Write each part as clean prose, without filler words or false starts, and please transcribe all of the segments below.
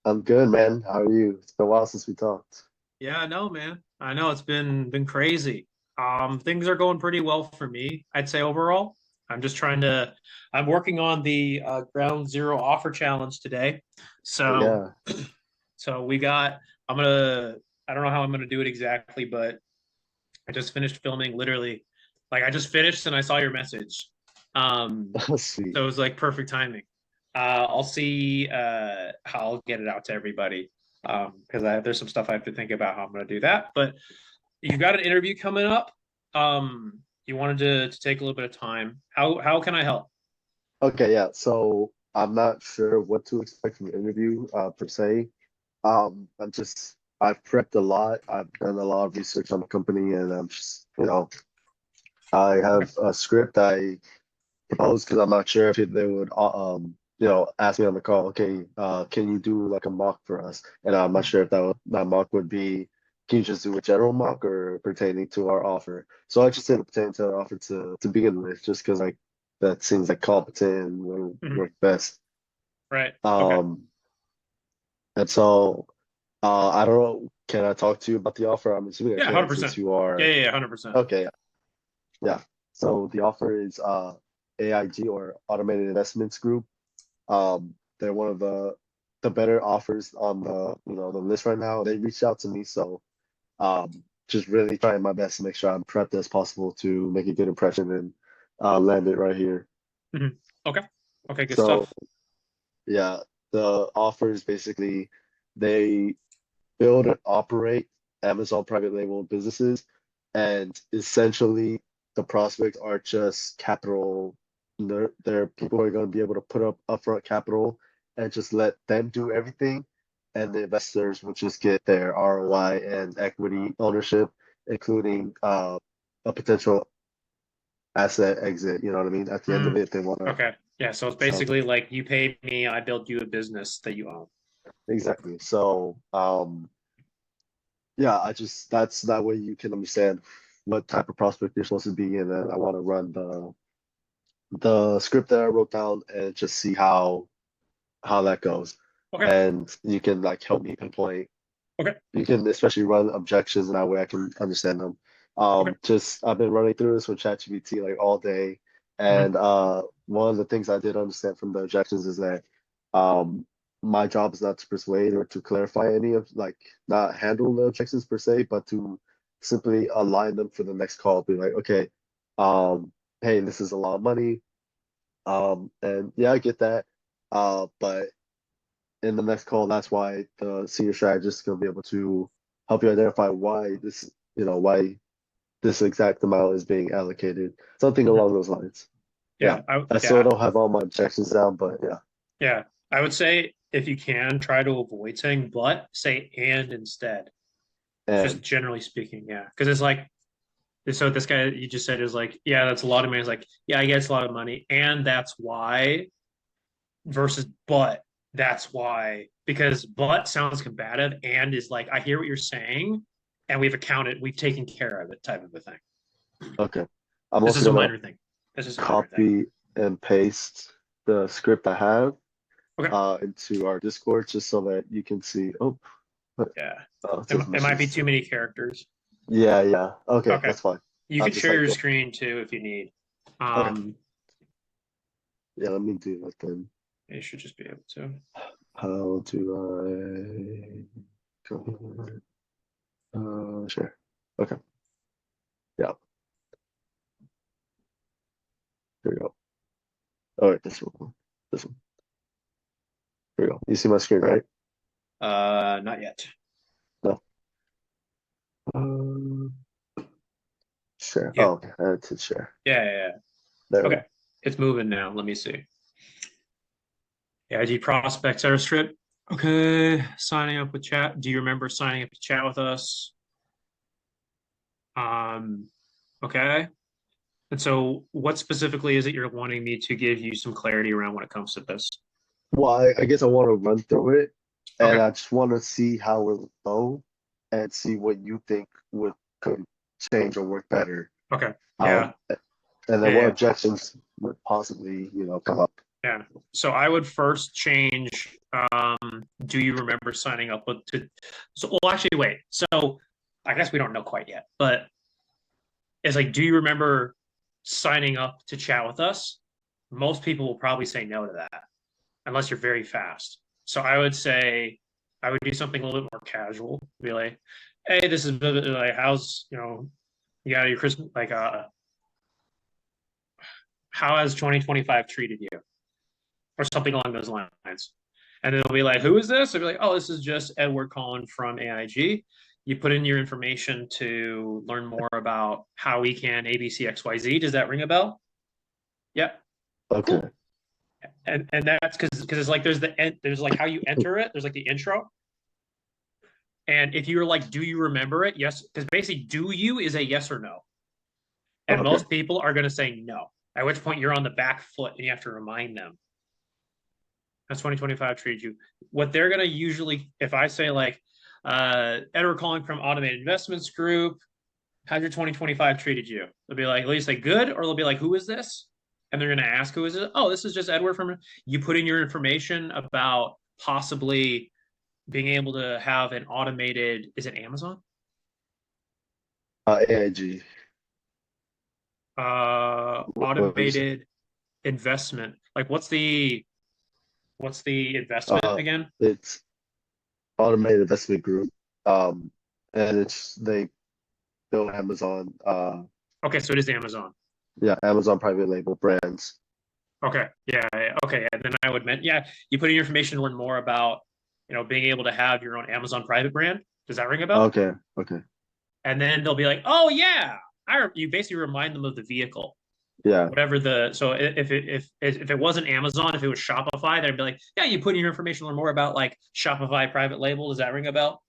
I'm good, man. How are you? It's been a while since we talked. Yeah, I know, man. I know it's been crazy. Things are going pretty well for me, I'd say overall. I'm just trying to I'm working on the Ground Zero offer challenge today. Oh, So yeah. so we got I'm gonna I don't know how I'm gonna do it exactly, but I just finished filming literally like I just finished and I saw your message. Sweet. So it was like perfect timing. I'll see how I'll get it out to everybody because there's some stuff I have to think about how I'm going to do that. But you've got an interview coming up. You wanted to take a little bit of time. How can I help? Okay, yeah. So I'm not sure what to expect from the interview, per se. I've prepped a lot. I've done a lot of research on the company, and I Okay. have a script I proposed because I'm not sure if they would, ask me on the call, okay, can you do like a mock for us? And I'm not Mhm. sure if that mock would be, can you just do a general mock or pertaining to our offer? So I just did it pertaining to our offer to begin with, just because like that seems like competent and will Mhm. work best. Right. Okay. Um, and so I don't know, can I talk to you about the offer? I'm assuming I Yeah, can since 100%. you Yeah, are yeah, yeah, 100%. okay. Yeah. So the offer is AIG, or Automated Investments Group. They're one of the better offers on the list right now. They reached out to me, so just really trying my best to make sure I'm prepped as possible to make a good impression and land it right here. Mhm. Okay. Okay, good So stuff. yeah, the offers basically, they build and operate Amazon private label businesses, and essentially the prospects are just capital. They're people who are going to be able to put up upfront capital and just let them do everything, and the investors will just get their ROI and equity ownership, including a potential asset exit. You know what I mean? At the end of Mm, it, they want to okay. Yeah, so it's sell basically like you paid me, I built you a business that you own. exactly. So yeah, I just that's that way you can understand what type of prospect you're supposed to be, and then I want to run the script that I wrote down and just see how that goes. Okay. And you can like help me pinpoint. Okay. You can especially run objections, and that way I can understand them. Okay. Just I've been running through this with ChatGPT like all day, Mhm. and one of the things I did understand from the objections is that um, my job is not to persuade or to clarify any of like not handle the objections per se, but to simply align them for the next call. Be like, okay, um, hey, this is a lot of money, and yeah, I get that, but in the next call, that's why the senior strategist is going to be able to help you identify why this exact amount is being allocated, something Mhm. along those lines. Yeah, Yeah, I I still yeah, don't have all my objections down, but yeah, yeah. I would say if you can try to avoid saying but, say and instead. Just and generally speaking, yeah. Because it's like so this guy you just said is like, yeah, that's a lot of money. It's like, yeah, I guess a lot of money, and that's why versus but that's why because but sounds combative and is like I hear what you're saying and we've taken care of it type of a thing. okay. I'm This also is a gonna minor thing. This is a minor thing. copy and paste the script I have Okay. into our Discord just so that you can see. Oh, Yeah. it It, says it might be messages. too many characters. Yeah, yeah. Okay, Okay. that's fine. You I'll could just share like your go. screen too if you need. Okay, Um, yeah. Let me do that then. you should just be able to. How do I go? Sure. Okay. Yeah. Here we go. All right. This one. This one. Here we go. You see my screen, right? Not yet. No. Um, share. Yeah. Oh, okay. I had to share. Yeah, yeah, yeah. There we Okay. go. It's moving now. Let me see. Yeah, IG prospects are strip. Okay. Signing up with chat. Do you remember signing up to chat with us? Um, okay. And so what specifically is it you're wanting me to give you some clarity around when it comes to this? Well, I guess I want to run through it, and Okay. I just want to see how it will go, and see what you think would could change or work better. Okay. Um, Yeah. and Yeah, then what yeah. objections would possibly, come up. Yeah. So I would first change, do you remember signing up with to so well actually wait. So I guess we don't know quite yet, but it's like, do you remember signing up to chat with us? Most people will probably say no to that unless you're very fast. So I would say I would do something a little bit more casual. Be like, hey, this is like how's you got your Christmas like how has 2025 treated you? Or something along those lines. And then it'll be like, who is this? I'll be like, oh, this is just Edward calling from AIG. You put in your information to learn more about how we can ABCXYZ. Does that ring a bell? Yep. Okay. Cool. And that's because it's like there's like how you enter it. There's like the intro. And if you're like, do you remember it? Yes, because basically, do you is a yes or no. And Okay. most people are going to say no. At which point you're on the back foot and you have to remind them. That's 2025 treated you. What they're going to usually, if I say like, Edward calling from Automated Investments Group, how's your 2025 treated you? They'll be like, they'll say good, or they'll be like, who is this? And they're going to ask, who is it? Oh, this is just Edward from, you put in your information about possibly being able to have an automated, is it Amazon? AIG. What was it? Automated investment. Like what's the investment again? It's Automated Investment Group. Um, and they build Amazon. Okay, so it is Amazon. Yeah, Amazon private label brands. Okay. Yeah. Okay. And then I would meant, yeah, you put in your information to learn more about, being able to have your own Amazon private brand. Does that ring a bell? Okay. Okay. And then they'll be like, oh yeah, you basically remind them of the vehicle, Yeah. whatever so if it wasn't Amazon, if it was Shopify, they'd be like, yeah, you put in your information to learn more about like Shopify private label. Does that ring a bell?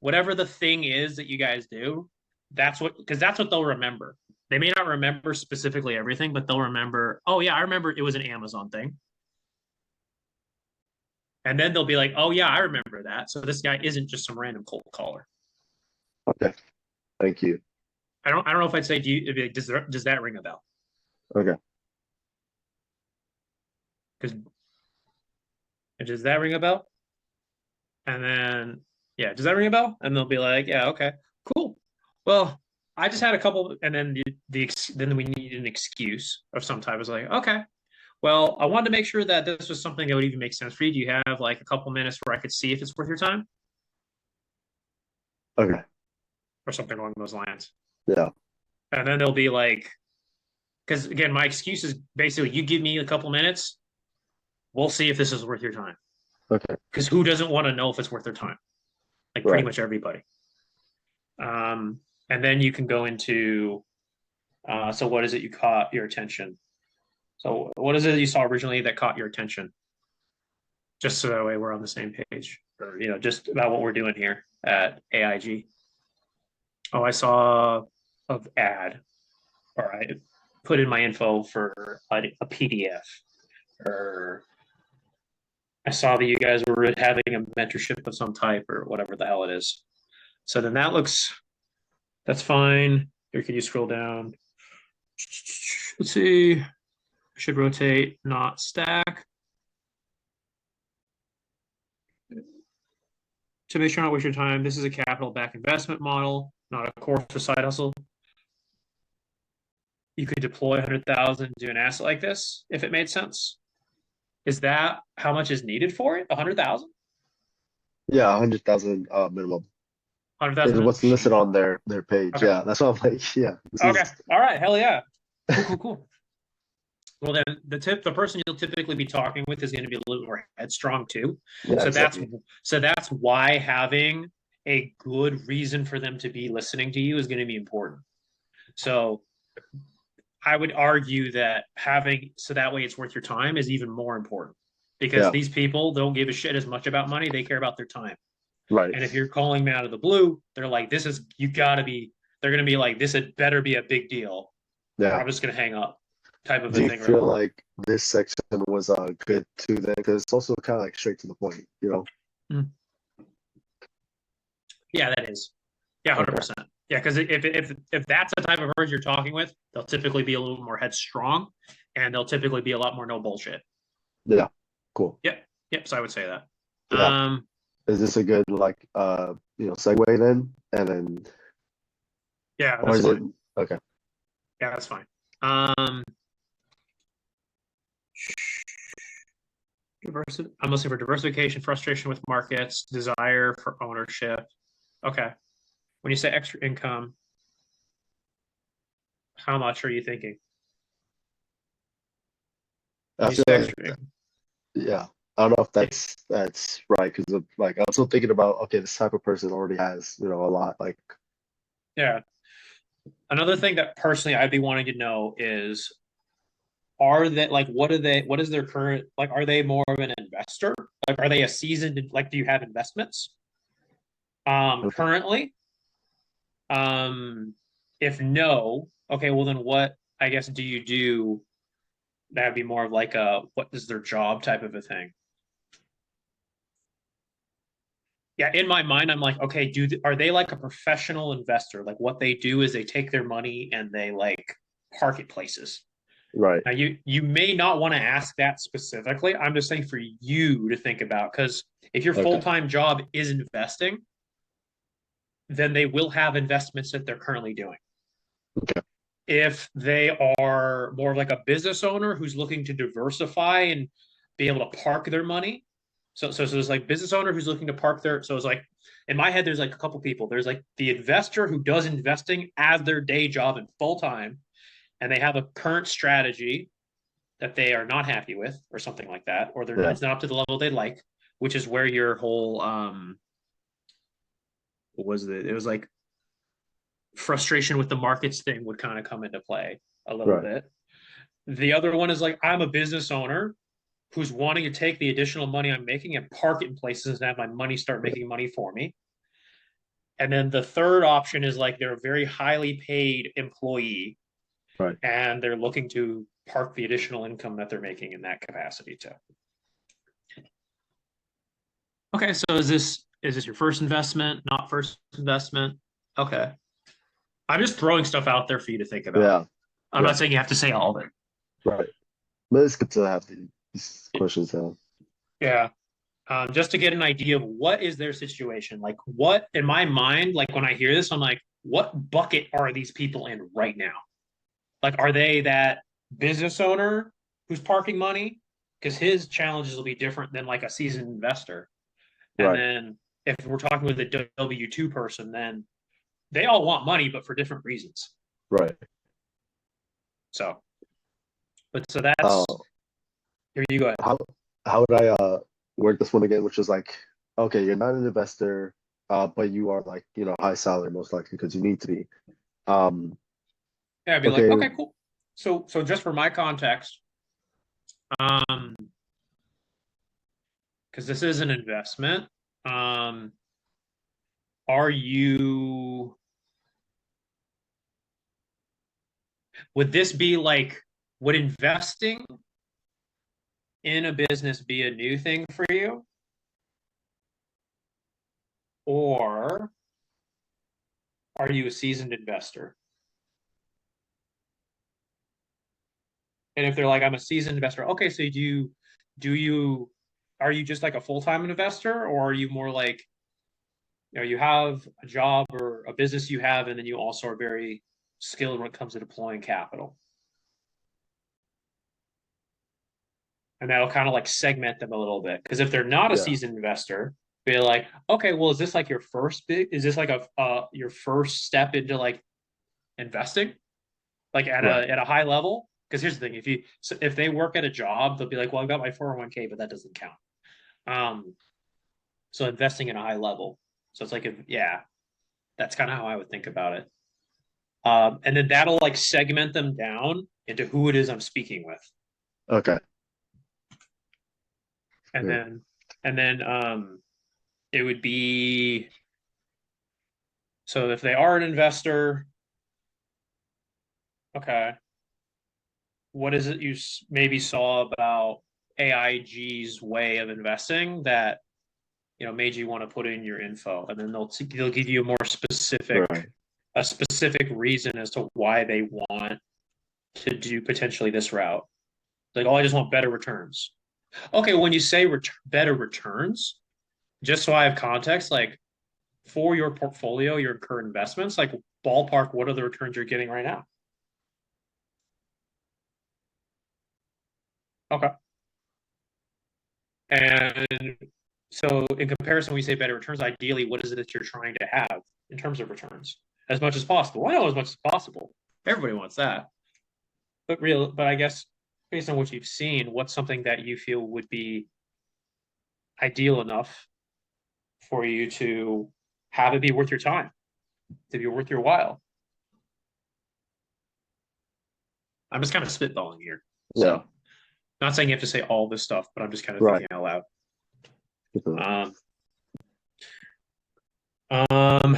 Whatever the thing is that you guys do, because that's what they'll remember. They may not remember specifically everything, but they'll remember, oh yeah, I remember it was an Amazon thing. And then they'll be like, oh yeah, I remember that. So this guy isn't just some random cold caller. Okay. Thank you. I don't know if I'd say, does that ring a bell? Okay. Because does that ring a bell? And then yeah, does that ring a bell? And they'll be like, yeah, okay, cool. Well, I just had a couple, and then then we need an excuse of some type. It's like, okay, well, I wanted to make sure that this was something that would even make sense for you. Do you have like a couple minutes where I could see if it's worth your time Okay. or something along those lines? Yeah. And then they'll be like, because again, my excuse is basically you give me a couple minutes, we'll see if this is worth your time. Okay. Because who doesn't want to know if it's worth their time? Like pretty much everybody. And then you can go into, so what is it you caught your attention? So what is it you saw originally that caught your attention? Just so that way we're on the same page, or just about what we're doing here at AIG. Oh, I saw an ad, or I put in my info for a PDF, or I saw that you guys were having a mentorship of some type, or whatever the hell it is. So then that's fine. Here, can you scroll down? Let's see. Should rotate, not stack. To make sure not waste your time, this is a capital back investment model, not a course or side hustle. You could deploy 100,000 to an asset like this if it made sense. Is that how much is needed for it? 100,000? Yeah, 100,000 minimum. 100,000 Is what's listed on their page. Okay. Yeah, that's what I'm like. Yeah. Okay. All right. Hell yeah. Cool. Well, then the person you'll typically be talking with is going to be a little more headstrong too. Yeah, so exactly. that's why having a good reason for them to be listening to you is going to be important. So I would argue that so that way it's worth your time is even more important, because these people don't give a shit as much about money. They care about their time. Right. And if you're calling me out of the blue, they're like, they're going to be like, this had better be a big deal. Yeah. I'm just going to hang up. Type of Do you feel like this section was good too then? Because it's also kind of like straight to the point, Yeah, that is. Yeah, 100%. Okay. Yeah, because if that's the type of person you're talking with, they'll typically be a little more headstrong, and they'll typically be a lot more no bullshit. Yeah. Cool. Yep. So I would say that. Yeah. Um, Is this a good like segue then? And then yeah, or that's is it fine. okay. Yeah, that's fine. Um, I'm listening for diversification, frustration with markets, desire for ownership. Okay. When you say extra income, how much are you thinking? I When you feel say like extra income, yeah. I don't know if it, that's right because like I'm still thinking about okay, this type of person already has, a lot like yeah. Another thing that personally I'd be wanting to know is are they like what is their current like are they more of an investor? Like are they a seasoned like do you have investments currently? Um if no, okay, well then what I guess do you do that'd be more of like a what is their job type of a thing. Yeah, in my mind, I'm like, okay, are they like a professional investor? Like what they do is they take their money and they like park it places. right. Now you may not want to ask that specifically. I'm just saying for you to think about because if your Okay. full-time job is investing, then they will have investments that they're currently doing. Okay. If they are more like a business owner who's looking to diversify and be able to park their money. So there's like business owner who's looking to park their so it's like in my head there's like a couple people. There's like the investor who does investing as their day job and full time, and they have a current strategy that they are not happy with or something like that, or they're not, Yeah. it's not up to the level they like, which is where your whole what was it? It was like frustration with the markets thing would kind of come into play a little Right. bit. The other one is like I'm a business owner who's wanting to take the additional money I'm making and park it in places and have my money start making money for me. And then the third option is like they're a very highly paid employee Right. and they're looking to park the additional income that they're making in that capacity too. Okay, so is this your first investment, not first investment? Okay. I'm just throwing stuff out there for you to think about. Yeah. I'm Yeah. not saying you have to say all of it. Right. But it's good to have these questions down. Yeah. Just to get an idea of what is their situation. Like what in my mind, like when I hear this, I'm like, what bucket are these people in right now? Like, are they that business owner who's parking money? Because his challenges will be different than like a seasoned investor. And Right. then if we're talking with a W-2 person, then they all want money, but for different reasons. Right. So, but so Uh, that's here you go ahead. how how would I word this one again? Which is like, okay, you're not an investor, but you are like, high salary most likely because you need to be. Um, Yeah, I'd be like, okay, okay, cool. So just for my context, um, because this is an investment, um, are you would this be like would investing in a business be a new thing for you? Or are you a seasoned investor? And if they're like, I'm a seasoned investor, okay, so do you are you just like a full-time investor or are you more like you have a job or a business you have and then you also are very skilled when it comes to deploying capital? And that'll kind of like segment them a little bit. Because if they're not a yeah, seasoned investor, be like, okay, well, is this like your first big? Is this like a your first step into like investing, like at right, a high level? Because here's the thing: if they work at a job, they'll be like, well, I've got my 401k, but that doesn't count. Um, so investing in a high level. So it's like, yeah, that's kind of how I would think about it. And then that'll like segment them down into who it is I'm speaking with, okay, and yeah, then it would be so if they are an investor, okay, what is it you maybe saw about AIG's way of investing that made you want to put in your info, and then they'll give you right, a specific reason as to why they want to do potentially this route. Like, oh, I just want better returns. Okay, when you say better returns, just so I have context, like for your portfolio, your current investments, like ballpark, what are the returns you're getting right now? Okay. And so in comparison, we say better returns. Ideally, what is it that you're trying to have in terms of returns? As much as possible. I know as much as possible. Everybody wants that. But I guess based on what you've seen, what's something that you feel would be ideal enough for you to have it be worth your time, to be worth your while? I'm just kind of spitballing here. Yeah, So not saying you have to say all this stuff, but I'm just kind of right. thinking out loud. Um, um,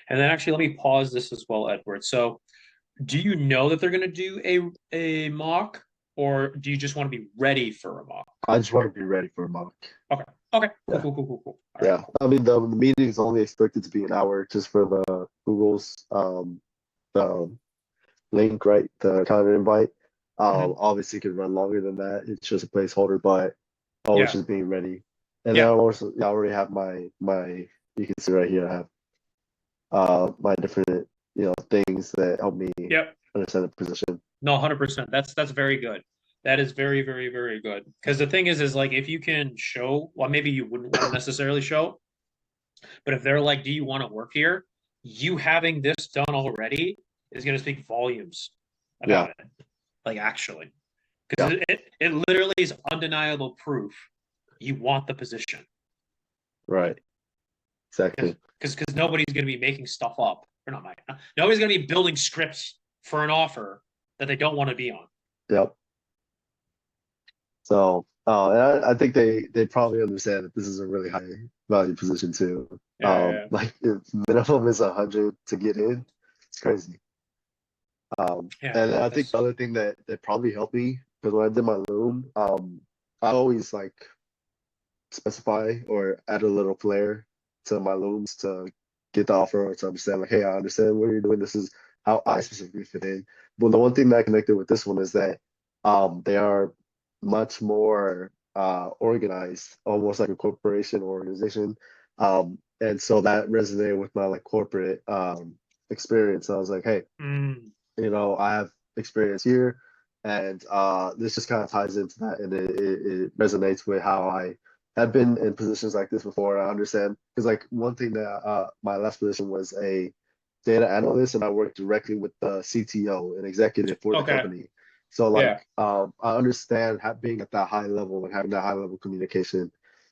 and then actually, let me pause this as well, Edward. So, do you know that they're going to do a mock, or do you just want to be ready for a mock? I just want to be ready for a mock. Okay. Okay. Cool. Yeah. Cool. Cool. Cool. Cool. All right. Yeah. Cool. I mean, the meeting is only expected to be an hour just for the Google's the link, right? The calendar invite. Mhm. Obviously it could run longer than that. It's just a placeholder, but always Yeah. just being ready. And then I Yeah. also I already have my you can see right here, I have my different, things that help me Yep. understand the position. No, 100%. That's very good. That is very, very, very good. Because the thing is like if you can show, well, maybe you wouldn't want to necessarily show, but if they're like, do you want to work here? You having this done already is going to speak volumes Yeah, about it. Like actually, yeah, because it literally is undeniable proof you want the position. right. Because Exactly. because nobody's going to be making stuff up. Or not my, nobody's going to be building scripts for an offer that they don't want to be on. Yep. So, and I think they probably understand that this is a really high value position too. Yeah, yeah, Like if minimum is 100 to get in, it's crazy. yeah. And I think That's the other thing that probably helped me because when I did my loom, I always like specify or add a little flair to my looms to get the offer or to understand like, hey, I understand what you're doing. This is how I specifically fit in. But the one thing that I connected with this one is that they are much more organized, almost like a corporation or organization. And so that resonated with my like corporate experience. I was like, hey, I have experience here, and this just kind of ties into that, and it resonates with how I have been in positions like this before. I understand because like one thing that my last position was a data analyst, and I worked directly with the CTO, an executive for the okay. company. So Yeah, like I understand being at that high level and having that high level communication,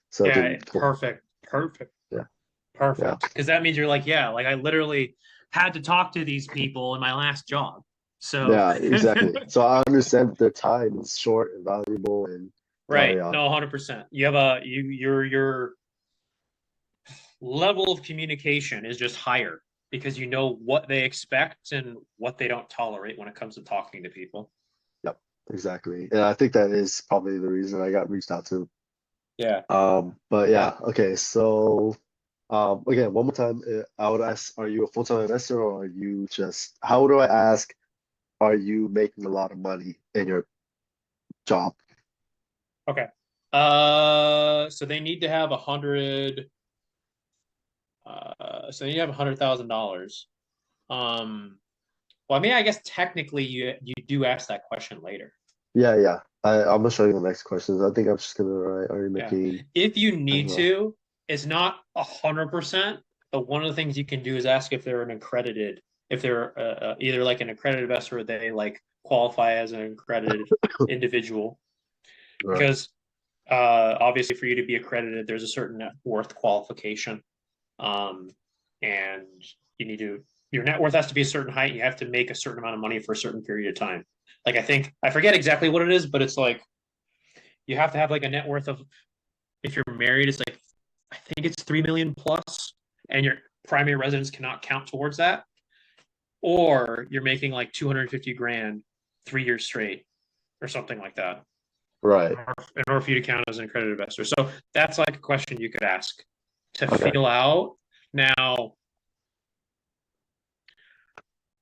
so I yeah. can Perfect, perfect, yeah, yeah, perfect. Because that means you're like, yeah, like I literally had to talk to these people in my last job. So, yeah, exactly. So I understand that their time is short and valuable and yada right, yada. no, 100%. You have a your level of communication is just higher because you know what they expect and what they don't tolerate when it comes to talking to people. Yep, exactly. And I think that is probably the reason I got reached out to. Yeah. But yeah, okay. So, again, one more time, I would ask, are you a full-time investor or are you just, how do I ask, are you making a lot of money in your job? Okay. So they need to have so you have $100,000. Um, well, I mean, I guess technically you do ask that question later. Yeah, yeah. I'm gonna show you the next questions. I think I'm just gonna write, are you Yeah. making, If you I need don't know. to, it's not 100%, but one of the things you can do is ask if they're if they're either like an accredited investor or they like qualify as an accredited individual. Right, Because obviously, for you to be accredited, there's a certain net worth qualification, um, and you need to your net worth has to be a certain height. And you have to make a certain amount of money for a certain period of time. Like I forget exactly what it is, but it's like you have to have like a net worth of if you're married, it's like I think it's 3 million plus, and your primary residence cannot count towards that, or you're making like 250 grand 3 years straight or something like that right. in order for you to count as an accredited investor. So that's like a question you could ask to Okay. feel out. Now,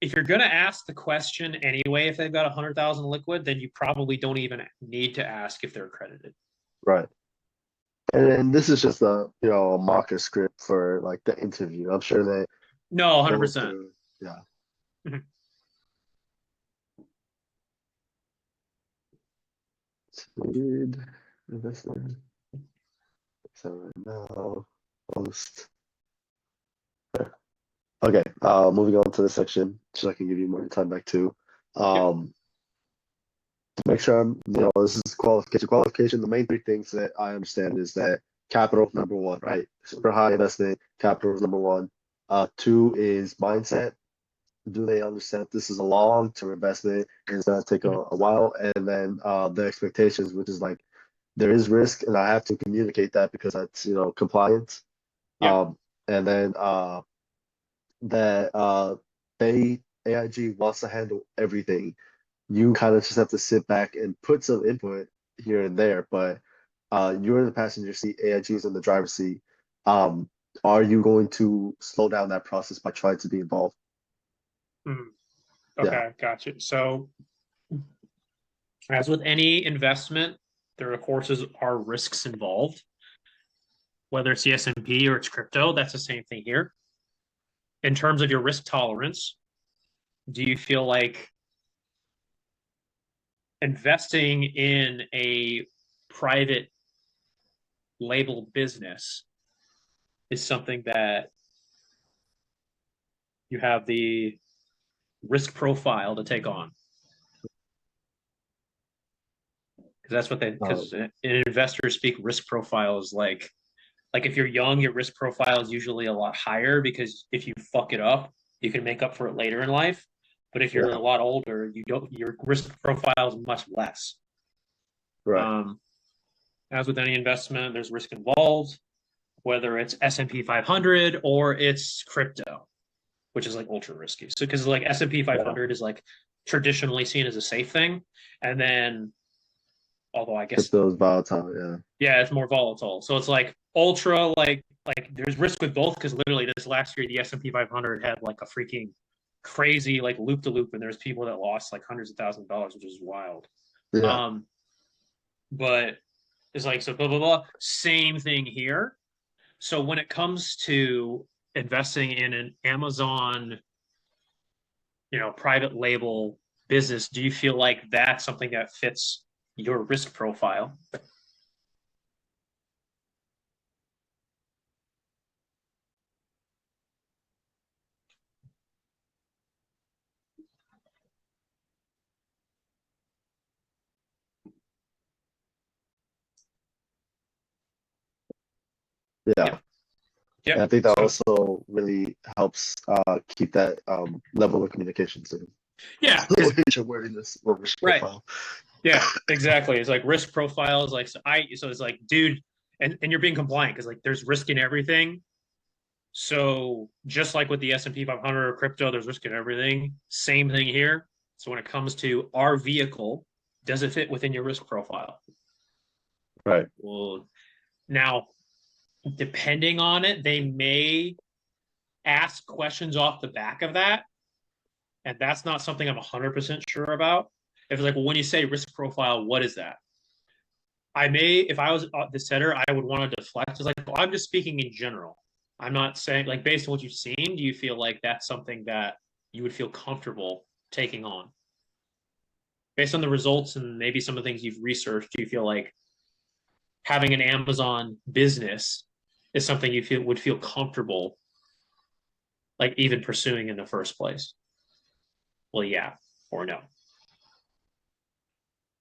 if you're going to ask the question anyway, if they've got 100,000 liquid, then you probably don't even need to ask if they're accredited. Right. And this is just a mock script for like the interview. I'm sure they No, go 100%. through, yeah. Mhm. Lead investor. So right now, post. Okay, moving on to the section, so I can give you more time back to. Yep. To make sure this is qualification. Qualification, the main three things that I understand is that capital, number one, right? Super high investment, capital is number one. Two is mindset. Do they understand this is a long-term investment and it's gonna take Mhm. a while? And then the expectations, which is like there is risk and I have to communicate that because that's, compliance. Yep. Um, and then that they AIG wants to handle everything. You kind of just have to sit back and put some input here and there, but you're in the passenger seat, AIG is in the driver's seat. Um, are you going to slow down that process by trying to be involved? Mhm. Yeah, Okay, gotcha. So, as with any investment, there of course are risks involved. Whether it's the S&P or it's crypto, that's the same thing here. In terms of your risk tolerance, do you feel like investing in a private label business is something that you have the risk profile to take on? Because that's what because um, in investors speak, risk profile is like if you're young, your risk profile is usually a lot higher because if you fuck it up, you can make up for it later in life. But if you're a yeah, lot older, you don't your risk profile is much less. right. Um, as with any investment, there's risk involved, whether it's S&P 500 or it's crypto, which is like ultra risky. So because like S&P Yeah, 500 is like traditionally seen as a safe thing, and then although I guess crypto is volatile. Yeah, yeah, it's more volatile. So it's like ultra like there's risk with both because literally this last year the S&P 500 had like a freaking crazy like loop to loop and there's people that lost like hundreds of thousands of dollars, which is wild. yeah, Um, but it's like so blah blah blah. Same thing here. So when it comes to investing in an Amazon, private label business, do you feel like that's something that fits your risk profile? yeah. Yep. And Yep. I think that So also really helps keep that level of communication. So, yeah, because what your wordiness or risk right. profile. Yeah, exactly. It's like risk profiles, like so it's like, dude, and you're being compliant because like there's risk in everything. So just like with the S&P 500 or crypto, there's risk in everything. Same thing here. So when it comes to our vehicle, does it fit within your risk profile? Right. Well, now depending on it, they may ask questions off the back of that, and that's not something I'm 100% sure about. If it's like, well, when you say risk profile, what is that? I may, if I was the setter, I would want to deflect. It's like, well, I'm just speaking in general. I'm not saying, like, based on what you've seen, do you feel like that's something that you would feel comfortable taking on? Based on the results and maybe some of the things you've researched, do you feel like having an Amazon business is something you feel would feel comfortable, like even pursuing in the first place? Well, yeah, or no.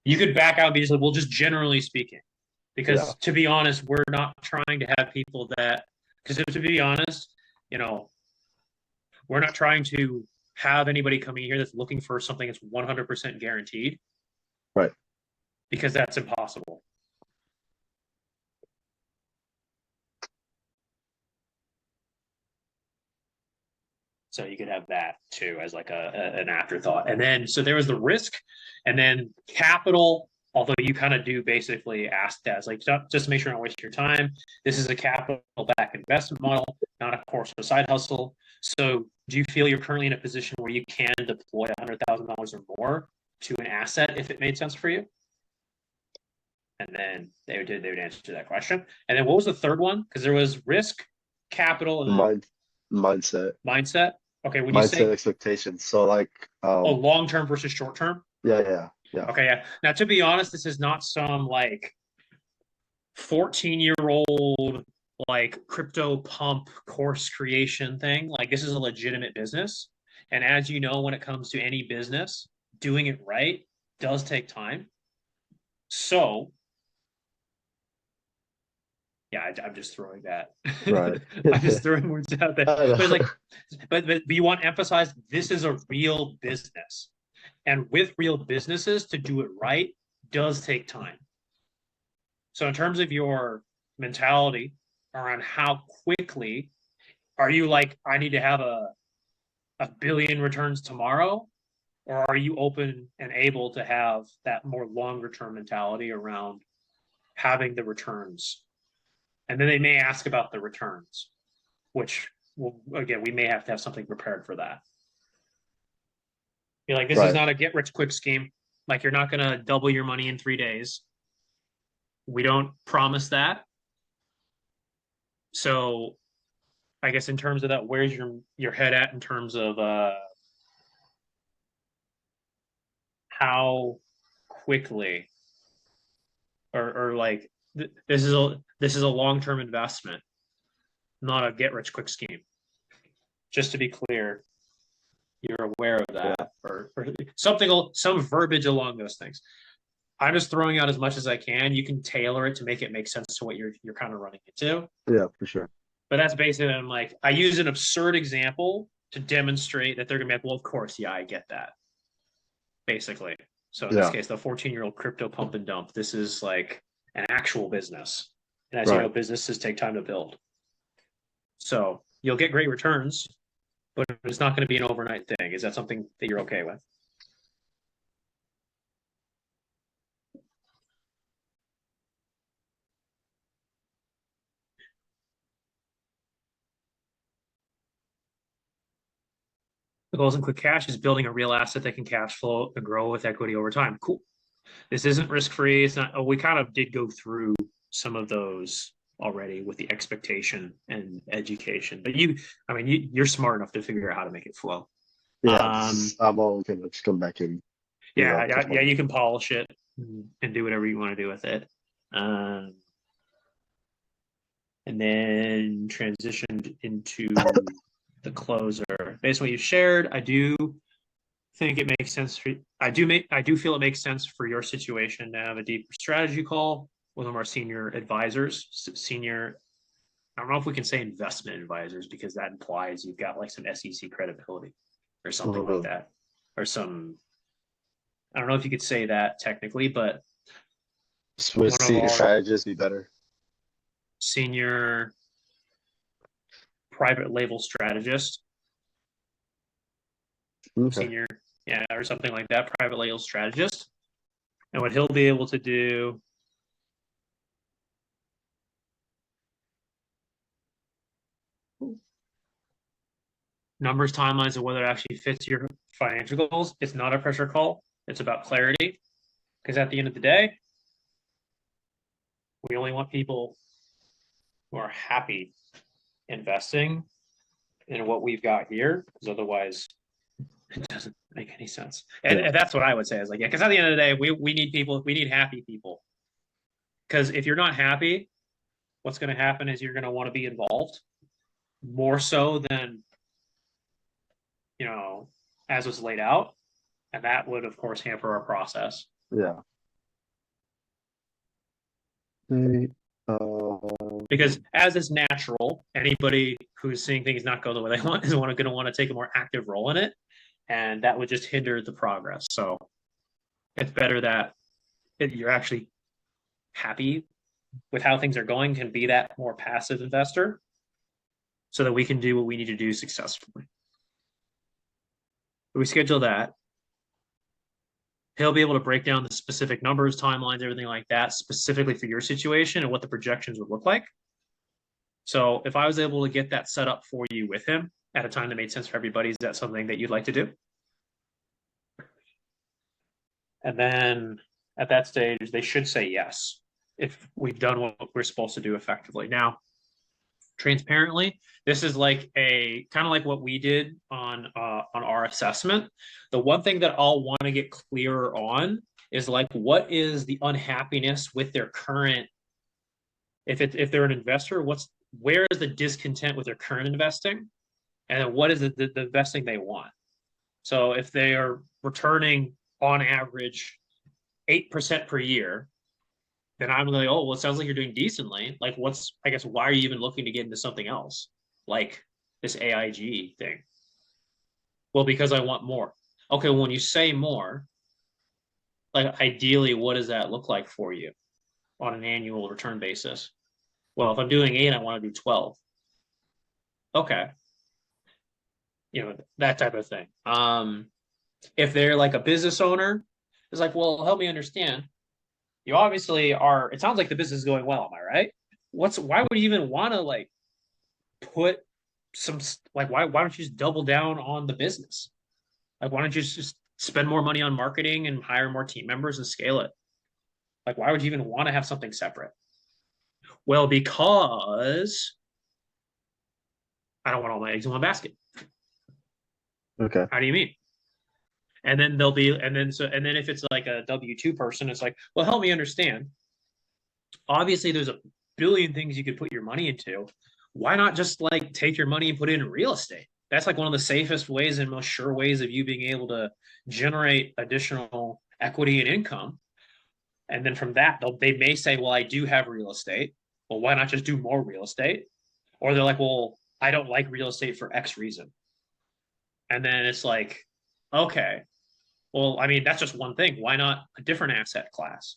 You could back out and be just like, well, just generally speaking. Yeah. Because to be honest, we're not trying to have people that, because to be honest, you know, we're not trying to have anybody coming here that's looking for something that's 100% guaranteed Right. because that's impossible. So you could have that too as like an afterthought. And then, so there was the risk and then capital, although you kind of do basically ask that, like, just to make sure I don't waste your time. This is a capital back investment model, not of course a side hustle. So do you feel you're currently in a position where you can deploy $100,000 or more to an asset if it made sense for you? And then they would answer that question. And then what was the third one? Because there was risk, capital, and then Mind mindset. mindset. Okay, when you Mindset say expectations. So like long term versus short term. yeah. Okay, yeah. Now to be honest, this is not some like 14-year-old like crypto pump course creation thing. Like this is a legitimate business. And as you know, when it comes to any business, doing it right does take time. So yeah, I'm just throwing that. Right. I'm just throwing words out there. I But it's know. like, but you want to emphasize this is a real business, and with real businesses, to do it right does take time. So in terms of your mentality around how quickly are you like, I need to have a billion returns tomorrow, or are you open and able to have that more longer term mentality around having the returns? And then they may ask about the returns, which will, again, we may have to have something prepared for that. You're like, this is Right. not a get rich quick scheme. Like, you're not going to double your money in 3 days. We don't promise that. So, I guess in terms of that, where's your head at in terms of how quickly or like this is a long term investment, not a get rich quick scheme. Just to be clear, you're aware of Yeah. that, or something, some verbiage along those things. I'm just throwing out as much as I can. You can tailor it to make it make sense to what you're kind of running into. Yeah, for sure. But that's basically, I'm like, I use an absurd example to demonstrate that they're gonna be like, well, of course, yeah, I get that. Basically. So in this Yeah. case, the 14-year-old crypto pump and dump, this is like an actual business. And as you know, Right. businesses take time to build. So you'll get great returns, but it's not going to be an overnight thing. Is that something that you're okay with? The goals in quick cash is building a real asset that can cash flow and grow with equity over time. Cool. This isn't risk free. It's not. Oh, we kind of did go through some of those already with the expectation and education. But I mean, you're smart enough to figure out how to make it flow. Yeah, Um, I'm all gonna just come back and yeah. You can polish it and do whatever you want to do with it. Um, and then transitioned into the closer. Based on what you shared, I do think it makes sense for I do feel it makes sense for your situation to have a deeper strategy call with one of our senior advisors, senior. I don't know if we can say investment advisors because that implies you've got like some SEC credibility or something like Mhm. that, or some. I don't know if you could say that technically, but Would one of see our strategists be better. senior private label strategist, Okay. senior, yeah, or something like that, private label strategist. And what he'll be able to do numbers, timelines, and whether it actually fits your financial goals. It's not a pressure call. It's about clarity. Because at the end of the day, we only want people who are happy investing in what we've got here, because otherwise it doesn't make any sense. And, Yeah. and that's what I would say is like, yeah, because at the end of the day, we need people, we need happy people. Because if you're not happy, what's going to happen is you're going to want to be involved more so than, you know, as was laid out. And that would, of course, hamper our process. Yeah. Hey, Because as is natural, anybody who's seeing things not go the way they want is going to want to take a more active role in it, and that would just hinder the progress. So it's better that you're actually happy with how things are going, can be that more passive investor, so that we can do what we need to do successfully. We schedule that. He'll be able to break down the specific numbers, timelines, everything like that, specifically for your situation and what the projections would look like. So if I was able to get that set up for you with him, at a time that made sense for everybody? Is that something that you'd like to do? And then at that stage, they should say yes if we've done what we're supposed to do effectively. Now, transparently, this is like a kind of like what we did on our assessment. The one thing that I'll want to get clearer on is like what is the unhappiness with their current, if they're an investor, where is the discontent with their current investing, and then what is the investing they want. So if they are returning on average 8% per year, then I'm like, oh, well, it sounds like you're doing decently. Like, I guess, why are you even looking to get into something else like this AIG thing? Well, because I want more. Okay, well, when you say more, like, ideally, what does that look like for you on an annual return basis? Well, if I'm doing 8, I want to do 12. Okay. That type of thing. If they're like a business owner, it's like, well, help me understand. You obviously are, it sounds like the business is going well, am I right? Why would you even want to like put some, like, why don't you just double down on the business? Like, why don't you just spend more money on marketing and hire more team members and scale it? Like, why would you even want to have something separate? Well, because I don't want all my eggs in one basket. Okay. How do you mean? And then if it's like a W-2 person, it's like, well, help me understand. Obviously, there's a billion things you could put your money into. Why not just like take your money and put it in real estate? That's like one of the safest ways and most sure ways of you being able to generate additional equity and income. And then from that, they may say, well, I do have real estate. Well, why not just do more real estate? Or they're like, well, I don't like real estate for X reason. And then it's like, okay, well, I mean, that's just one thing. Why not a different asset class?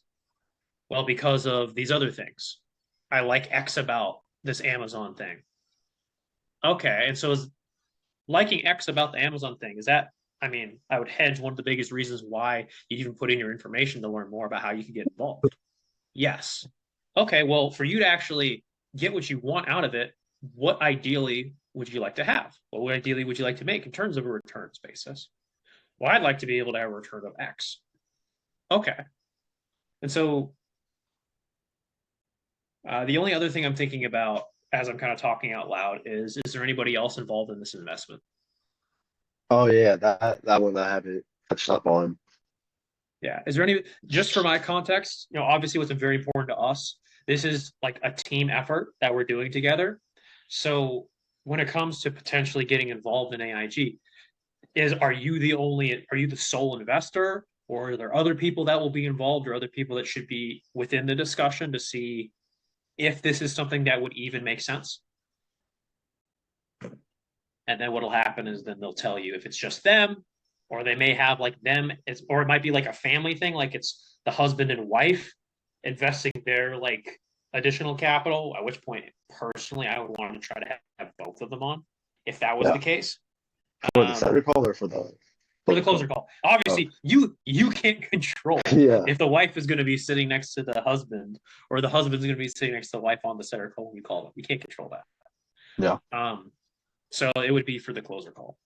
Well, because of these other things. I like X about this Amazon thing. Okay. And so is liking X about the Amazon thing, is that, I mean, I would hedge one of the biggest reasons why you even put in your information to learn more about how you can get involved. Yes. Okay. Well, for you to actually get what you want out of it, what ideally would you like to have? What ideally would you like to make in terms of a returns basis? Well, I'd like to be able to have a return of X. Okay. And so the only other thing I'm thinking about as I'm kind of talking out loud is there anybody else involved in this investment? Oh yeah, that one I haven't touched up on. Yeah. Is there any, just for my context, obviously what's very important to us, this is like a team effort that we're doing together. So when it comes to potentially getting involved in AIG, are you the sole investor, or are there other people that will be involved, or other people that should be within the discussion to see if this is something that would even make sense? And then what'll happen is then they'll tell you if it's just them, or they may have like them, or it might be like a family thing, like it's the husband and wife investing their like additional capital, at which point personally I would want to try to have both of them on if that was Yeah. the case. For the center call or for the closer call. Obviously, you can't control yeah. if the wife is going to be sitting next to the husband, or the husband's going to be sitting next to the wife on the center call when you call them. You can't control that. Yeah. So it would be for the closer call.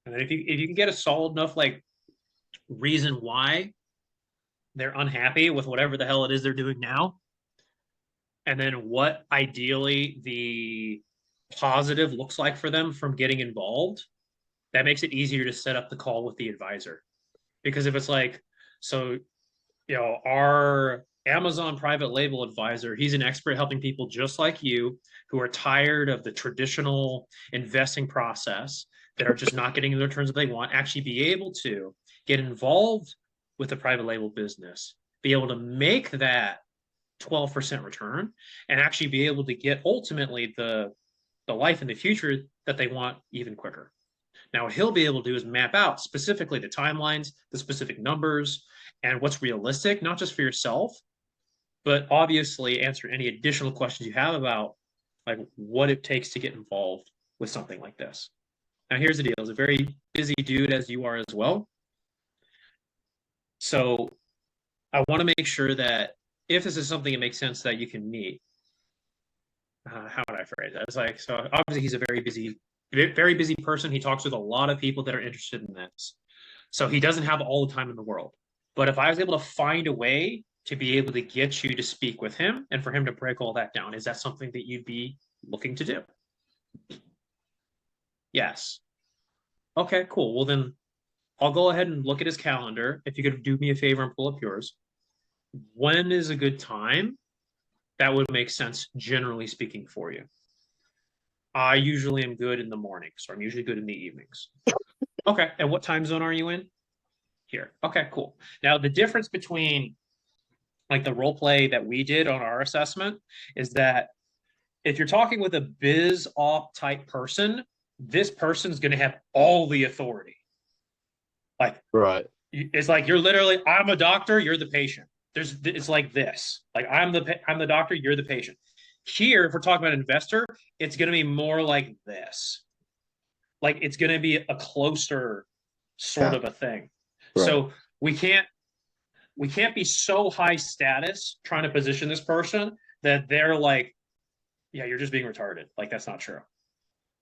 And then if you can get a solid enough like reason why they're unhappy with whatever the hell it is they're doing now, and then what ideally the positive looks like for them from getting involved, that makes it easier to set up the call with the advisor. Because if it's like, so, our Amazon private label advisor, he's an expert helping people just like you who are tired of the traditional investing process, that are just not getting the returns that they want, actually be able to get involved with the private label business, be able to make that 12% return, and actually be able to get ultimately the life in the future that they want even quicker. Now, what he'll be able to do is map out specifically the timelines, the specific numbers, and what's realistic, not just for yourself, but obviously answer any additional questions you have about like what it takes to get involved with something like this. Now, here's the deal. He's a very busy dude, as you are as well. So I want to make sure that if this is something that makes sense that you can meet, how would I phrase that? It's like, so obviously he's a very busy person. He talks with a lot of people that are interested in this. So he doesn't have all the time in the world. But if I was able to find a way to be able to get you to speak with him and for him to break all that down, is that something that you'd be looking to do? Yes. Okay, cool. Well, then I'll go ahead and look at his calendar. If you could do me a favor and pull up yours. When is a good time that would make sense, generally speaking, for you? I usually am good in the mornings, so I'm usually good in the evenings. Okay, and what time zone are you in? Here. Okay, cool. Now, the difference between like the role play that we did on our assessment is that if you're talking with a biz op type person, this person's going to have all the authority. Like, Right. it's like you're literally, I'm a doctor, you're the patient. It's like this. Like I'm the doctor, you're the patient. Here, if we're talking about an investor, it's going to be more like this. Like it's going to be a closer sort of a thing. Right. So we can't be so high status trying to position this person that they're like, yeah, you're just being retarded. Like that's not true.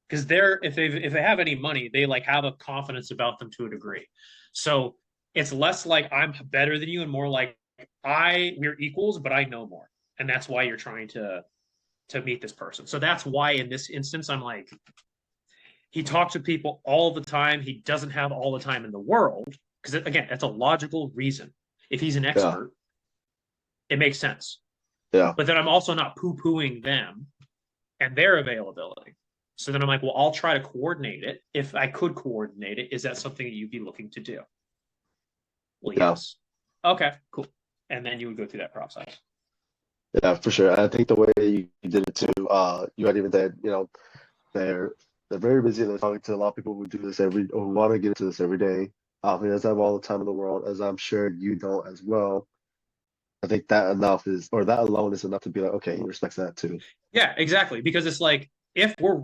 Because if they have any money, they like have a confidence about them to a degree. So it's less like I'm better than you and more like we're equals, but I know more. And that's why you're trying to meet this person. So that's why in this instance, I'm like, he talks to people all the time. He doesn't have all the time in the world. Because again, that's a logical reason. If he's an expert, it makes sense. Yeah. But then I'm also not poo-pooing them and their availability. So then I'm like, well, I'll try to coordinate it. If I could coordinate it, is that something that you'd be looking to do? Well, yes. Okay, cool. And then you would go through that process. Yeah, for sure. I think the way you did it too, you had even said, they're very busy. They're talking to a lot of people who do this or who want to get into this every day. He doesn't have all the time in the world, as I'm sure you don't as well. I think that alone is enough to be like, okay, he respects that too. Yeah, exactly. Because it's like, if we're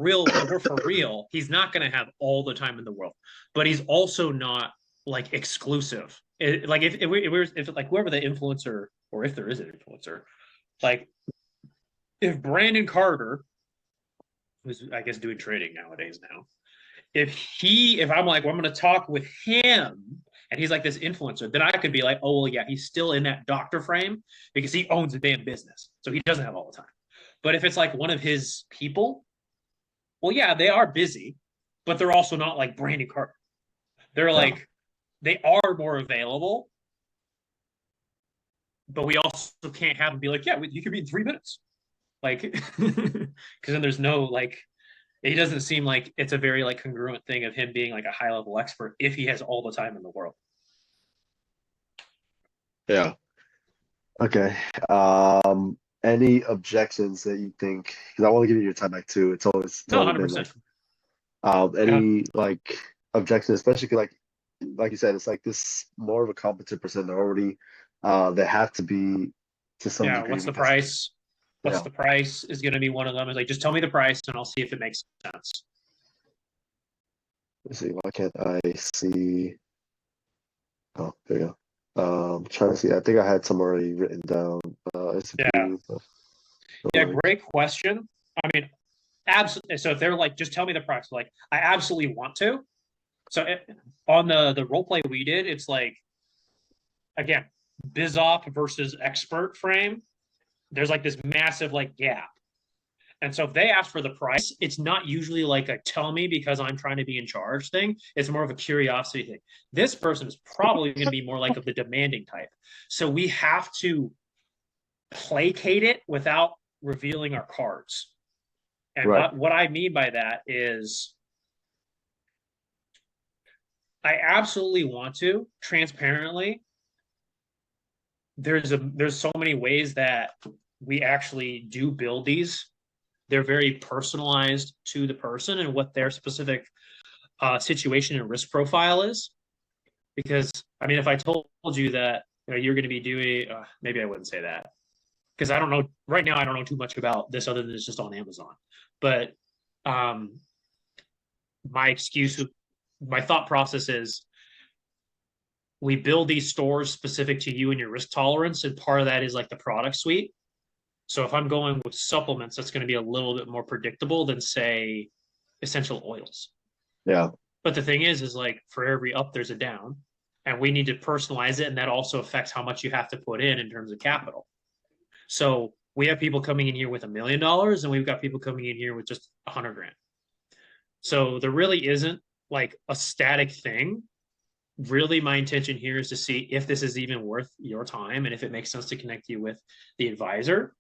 for real, he's not going to have all the time in the world, but he's also not like exclusive. Like if like whoever the influencer, or if there is an influencer, like if Brandon Carter, who's I guess doing trading nowadays now, if I'm like, well, I'm going to talk with him and he's like this influencer, then I could be like, oh, well, yeah, he's still in that doctor frame because he owns a damn business. So he doesn't have all the time. But if it's like one of his people, well, yeah, they are busy, but they're also not like Brandon Carter. They're like, they are more available, but we also can't have them be like, yeah, you could be in 3 minutes. Like, because then there's no like, it doesn't seem like it's a very like congruent thing of him being like a high level expert if he has all the time in the world. Yeah. Okay. Any objections that you think? Because I want to give you your time back too. It's always No, been 100%. any like objections, especially like you said, it's like this more of a competent person. They're already they have to be to some degree. What's the price? What's the price is going to be one of them. Is like, just tell me the price and I'll see if it makes sense. Let's see. Why can't I see? Oh, there you go. Trying to see. I think I had some already written down. Great question. I mean, absolutely. So if they're like, just tell me the price, like, I absolutely want to. So on the role play we did, it's like, again, biz op versus expert frame. There's like this massive like gap. And so if they ask for the price, it's not usually like a tell me because I'm trying to be in charge thing. It's more of a curiosity thing. This person is probably going to be more like of the demanding type. So we have to placate it without revealing our cards. And what I mean by that is I absolutely want to transparently. There's so many ways that we actually do build these. They're very personalized to the person and what their specific situation and risk profile is. Because I mean, if I told you that you're going to be doing, maybe I wouldn't say that because I don't know right now. I don't know too much about this other than it's just on Amazon. But my excuse, my thought process is we build these stores specific to you and your risk tolerance, and part of that is like the product suite. So if I'm going with supplements, that's going to be a little bit more predictable than say essential oils. Yeah. But the thing is like for every up, there's a down, and we need to personalize it, and that also affects how much you have to put in terms of capital. So we have people coming in here with $1 million, and we've got people coming in here with just 100 grand. So there really isn't like a static thing. Really, my intention here is to see if this is even worth your time and if it makes sense to connect you with the advisor.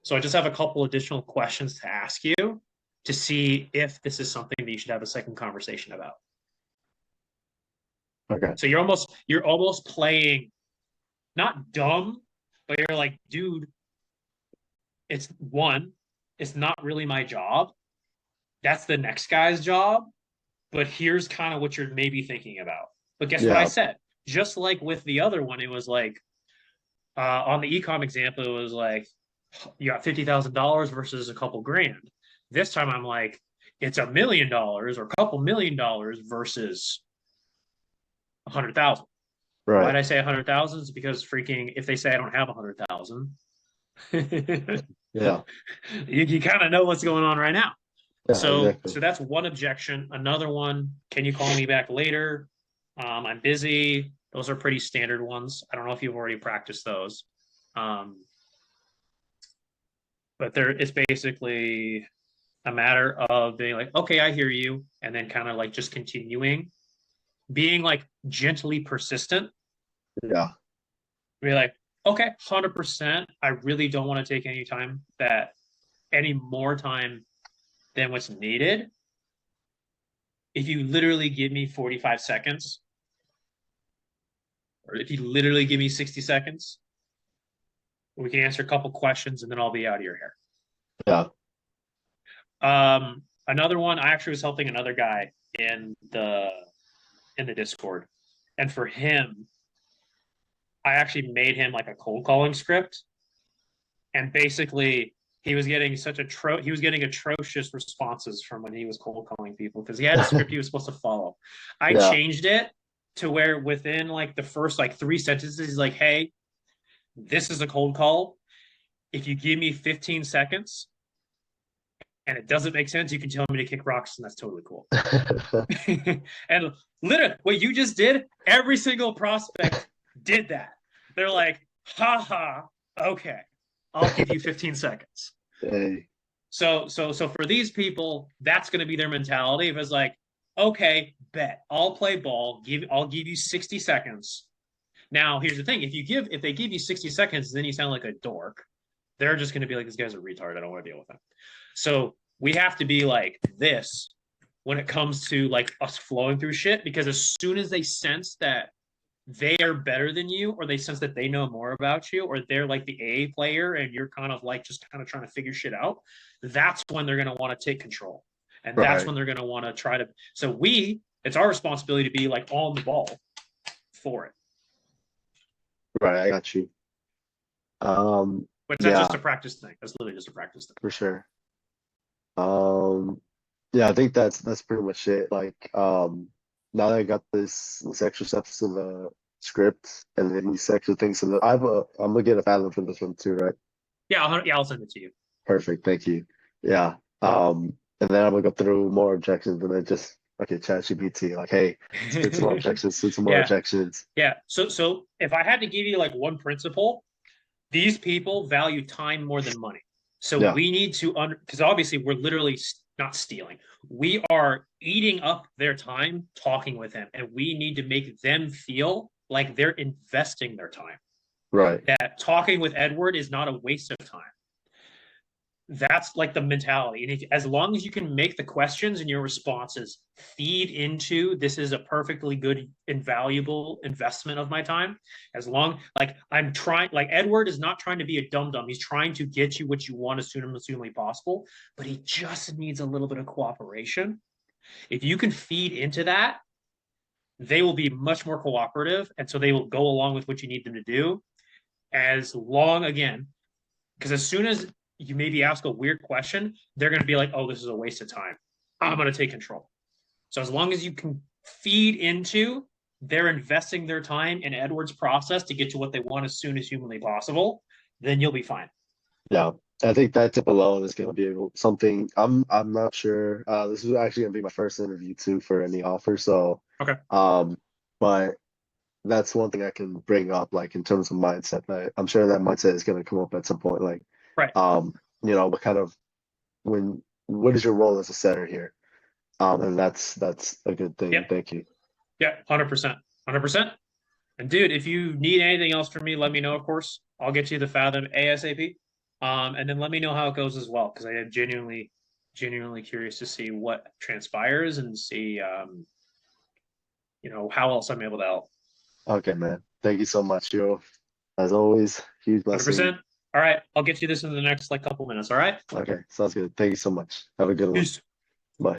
So I just have a couple additional questions to ask you to see if this is something that you should have a second conversation about. Okay. So you're almost playing not dumb, but you're like, dude, it's not really my job. That's the next guy's job. But here's kind of what you're maybe thinking about. But guess what I said? Just like with the other one, it was like on the ecom example, it was like you got $50,000 versus a couple grand. This time I'm like, it's $1 million or a couple $1 million versus 100,000. Right. Why did I say 100,000? It's because freaking if they say I don't have 100,000, yeah, you kind of know what's going on right now. Yeah, so exactly. so that's one objection. Another one, can you call me back later? I'm busy. Those are pretty standard ones. I don't know if you've already practiced those. But it's basically a matter of being like, okay, I hear you. And then kind of like just continuing, being like gently persistent. Yeah. Be like, okay, 100%. I really don't want to take any more time than what's needed. If you literally give me 45 seconds, or if you literally give me 60 seconds, we can answer a couple questions and then I'll be out of your hair. Yeah. Another one, I actually was helping another guy in the Discord. And for him, I actually made him like a cold calling script. And basically he was getting atrocious responses from when he was cold calling people because he had a script he was supposed to follow. I changed it to where within like the first like 3 sentences, he's like, hey, this is a cold call. If you give me 15 seconds and it doesn't make sense, you can tell me to kick rocks, and that's totally cool. And literally, what you just did, every single prospect did that. They're like, ha, okay, I'll give you 15 seconds. Hey. So for these people, that's going to be their mentality. If it's like, okay, bet, I'll play ball. I'll give you 60 seconds. Now, here's the thing: if they give you 60 seconds, then you sound like a dork. They're just going to be like, this guy's a retard. I don't want to deal with him. So we have to be like this when it comes to like us flowing through shit, because as soon as they sense that they are better than you, or they sense that they know more about you, or they're like the A player and you're kind of like just kind of trying to figure shit out, that's when they're going to want to take control. And that's when they're going to want to try to. So it's our responsibility to be like on the ball for it. Right, I got you. But that's just a practice thing. That's literally just a practice thing. For sure. Yeah, I think that's pretty much it. Like, now that I got this extra steps in the script and then these extra things in I'm gonna get a Fathom for this one too, right? Yeah, I'll send it to you. Perfect, thank you. Yeah. And then I'm gonna go through more objections and then just ChatGPT, like, hey, spit some more objections, spit some more objections. Yeah. So if I had to give you like one principle, these people value time more than money. So we need to because obviously we're literally not stealing. We are eating up their time talking with them, and we need to make them feel like they're investing their time. Right. That talking with Edward is not a waste of time. That's like the mentality. And as long as you can make the questions and your responses feed into this is a perfectly good and valuable investment of my time, as long like I'm trying, like Edward is not trying to be a dum-dum. He's trying to get you what you want as soon as humanly possible, but he just needs a little bit of cooperation. If you can feed into that, they will be much more cooperative. And so they will go along with what you need them to do. As long, again, because as soon as you maybe ask a weird question, they're going to be like, oh, this is a waste of time. I'm going to take control. So as long as you can feed into they're investing their time in Edward's process to get to what they want as soon as humanly possible, then you'll be fine. Yeah, I think that tip alone is going to be something. I'm not sure. This is actually going to be my first interview too for any offer. So, Okay. um, but that's one thing I can bring up, like in terms of mindset. I'm sure that mindset is going to come up at some point. Like, Right. what kind of what is your role as a setter here? And that's a good thing. Yep. Thank you. Yeah. 100%. 100%. And dude, if you need anything else from me, let me know, of course. I'll get you the Fathom ASAP. And then let me know how it goes as well, because I am genuinely curious to see what transpires and see, how else I'm able to help. Okay, man. Thank you so much, Joe. As always, huge blessing. 100%. All right. I'll get you this in the next couple minutes. All right. Okay, sounds good. Thank you so much. Have a good one. Peace. Bye.